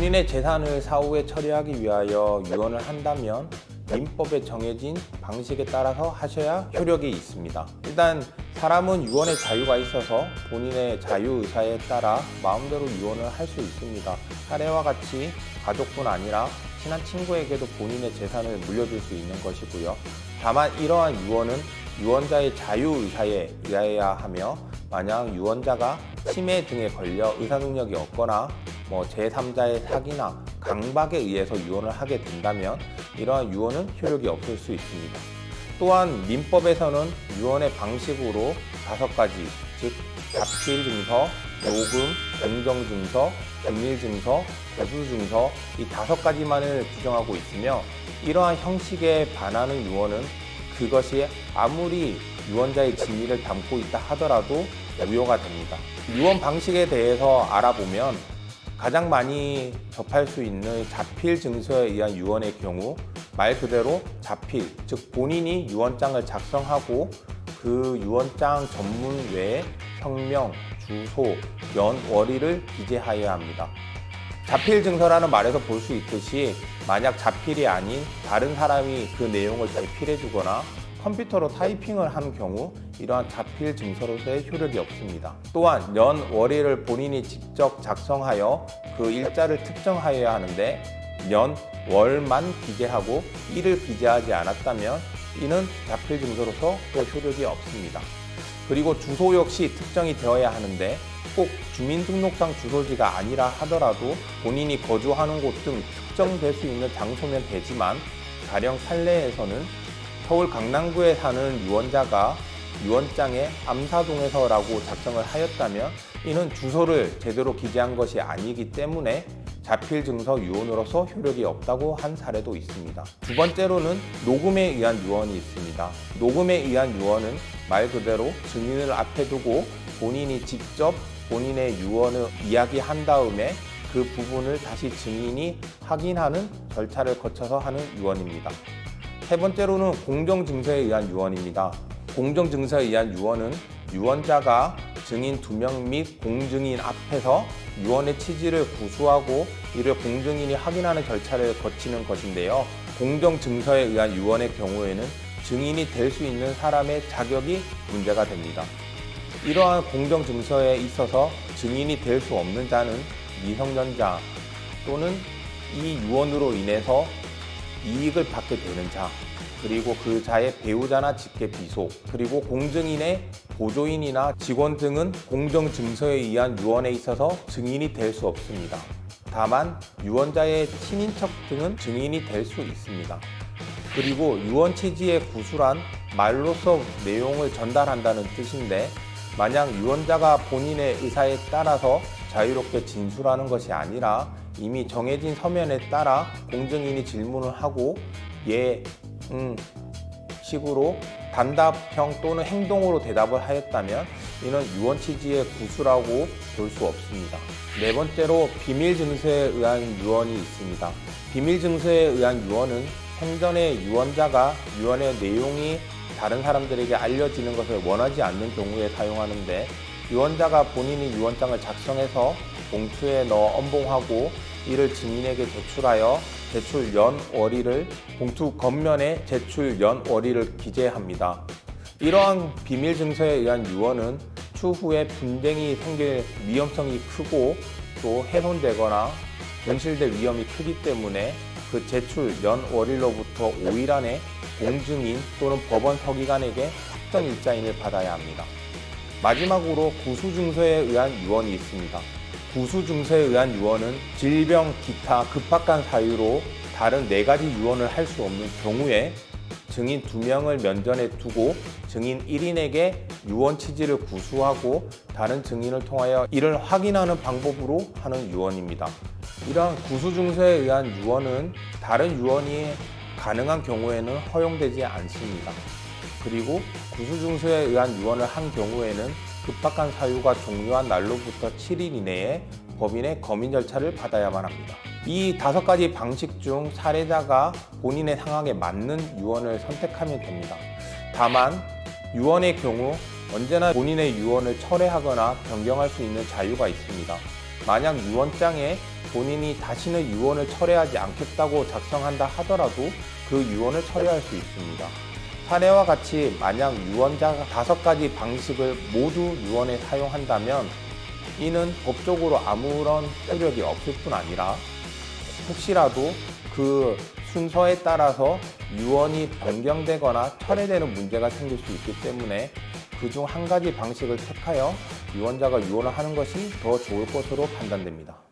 본인의 재산을 사후에 처리하기 위하여 유언을 한다면 민법에 정해진 방식에 따라서 하셔야 효력이 있습니다. 일단 사람은 유언의 자유가 있어서 본인의 자유의사에 따라 마음대로 유언을 할 수 있습니다. 사례와 같이 가족뿐 아니라 친한 친구에게도 본인의 재산을 물려줄 수 있는 것이고요. 다만 이러한 유언은 유언자의 자유의사에 의하여야 하며, 만약 유언자가 치매 등에 걸려 의사능력이 없거나 제3자의 사기나 강박에 의해서 유언을 하게 된다면 이러한 유언은 효력이 없을 수 있습니다. 또한 민법에서는 유언의 방식으로 5가지, 즉 자필증서, 녹음, 공정증서, 비밀증서, 배수증서 이 5가지만을 규정하고 있으며, 이러한 형식에 반하는 유언은 그것이 아무리 유언자의 진위를 담고 있다 하더라도 무효가 됩니다. 유언 방식에 대해서 알아보면 가장 많이 접할 수 있는 자필증서에 의한 유언의 경우, 말 그대로 자필, 즉 본인이 유언장을 작성하고 그 유언장 전문 외에 성명, 주소, 연, 월일을 기재하여야 합니다. 자필증서라는 말에서 볼 수 있듯이 만약 자필이 아닌 다른 사람이 그 내용을 대필해 주거나 컴퓨터로 타이핑을 하는 경우 이러한 자필 증서로서의 효력이 없습니다. 또한 연, 월일을 본인이 직접 작성하여 그 일자를 특정하여야 하는데 연, 월만 기재하고 일을 기재하지 않았다면 이는 자필 증서로서 또 효력이 없습니다. 그리고 주소 역시 특정이 되어야 하는데 꼭 주민등록상 주소지가 아니라 하더라도 본인이 거주하는 곳 등 특정될 수 있는 장소면 되지만, 가령 판례에서는 서울 강남구에 사는 유언자가 유언장에 암사동에서라고 작성을 하였다면 이는 주소를 제대로 기재한 것이 아니기 때문에 자필증서 유언으로서 효력이 없다고 한 사례도 있습니다. 두 번째로는 녹음에 의한 유언이 있습니다. 녹음에 의한 유언은 말 그대로 증인을 앞에 두고 본인이 직접 본인의 유언을 이야기한 다음에 그 부분을 다시 증인이 확인하는 절차를 거쳐서 하는 유언입니다. 세 번째로는 공정증서에 의한 유언입니다. 공정증서에 의한 유언은 유언자가 증인 2명 및 공증인 앞에서 유언의 취지를 구수하고 이를 공증인이 확인하는 절차를 거치는 것인데요. 공정증서에 의한 유언의 경우에는 증인이 될 수 있는 사람의 자격이 문제가 됩니다. 이러한 공정증서에 있어서 증인이 될 수 없는 자는 미성년자 또는 이 유언으로 인해서 이익을 받게 되는 자, 그리고 그 자의 배우자나 직계 비속, 그리고 공증인의 보조인이나 직원 등은 공정증서에 의한 유언에 있어서 증인이 될 수 없습니다. 다만 유언자의 친인척 등은 증인이 될 수 있습니다. 그리고 유언 취지의 구술한 말로써 내용을 전달한다는 뜻인데, 만약 유언자가 본인의 의사에 따라서 자유롭게 진술하는 것이 아니라 이미 정해진 서면에 따라 공증인이 질문을 하고 예, 식으로 단답형 또는 행동으로 대답을 하였다면 이는 유언 취지의 구술하고 볼 수 없습니다. 네 번째로 비밀증서에 의한 유언이 있습니다. 비밀증서에 의한 유언은 생전에 유언자가 유언의 내용이 다른 사람들에게 알려지는 것을 원하지 않는 경우에 사용하는데, 유언자가 본인이 유언장을 작성해서 봉투에 넣어 엄봉하고 이를 증인에게 제출하여 제출 연, 월일을 봉투 겉면에 제출 연, 월일을 기재합니다. 이러한 비밀증서에 의한 유언은 추후에 분쟁이 생길 위험성이 크고 또 훼손되거나 분실될 위험이 크기 때문에 그 제출 연, 월일로부터 5일 안에 공증인 또는 법원 서기관에게 확정 일자인을 받아야 합니다. 마지막으로 구수증서에 의한 유언이 있습니다. 구수증서에 의한 유언은 질병, 기타 급박한 사유로 다른 4가지 유언을 할 수 없는 경우에 증인 2명을 면전에 두고 증인 1인에게 유언 취지를 구수하고 다른 증인을 통하여 이를 확인하는 방법으로 하는 유언입니다. 이러한 구수증서에 의한 유언은 다른 유언이 가능한 경우에는 허용되지 않습니다. 그리고 구수증서에 의한 유언을 한 경우에는 급박한 사유가 종료한 날로부터 7일 이내에 법인의 검인 절차를 받아야만 합니다. 이 5가지 방식 중 사례자가 본인의 상황에 맞는 유언을 선택하면 됩니다. 다만 유언의 경우 언제나 본인의 유언을 철회하거나 변경할 수 있는 자유가 있습니다. 만약 유언장에 본인이 다시는 유언을 철회하지 않겠다고 작성한다 하더라도 그 유언을 철회할 수 있습니다. 사례와 같이 만약 유언자가 5가지 방식을 모두 유언에 사용한다면 이는 법적으로 아무런 효력이 없을 뿐 아니라 혹시라도 그 순서에 따라서 유언이 변경되거나 철회되는 문제가 생길 수 있기 때문에 그중 한 가지 방식을 택하여 유언자가 유언을 하는 것이 더 좋을 것으로 판단됩니다.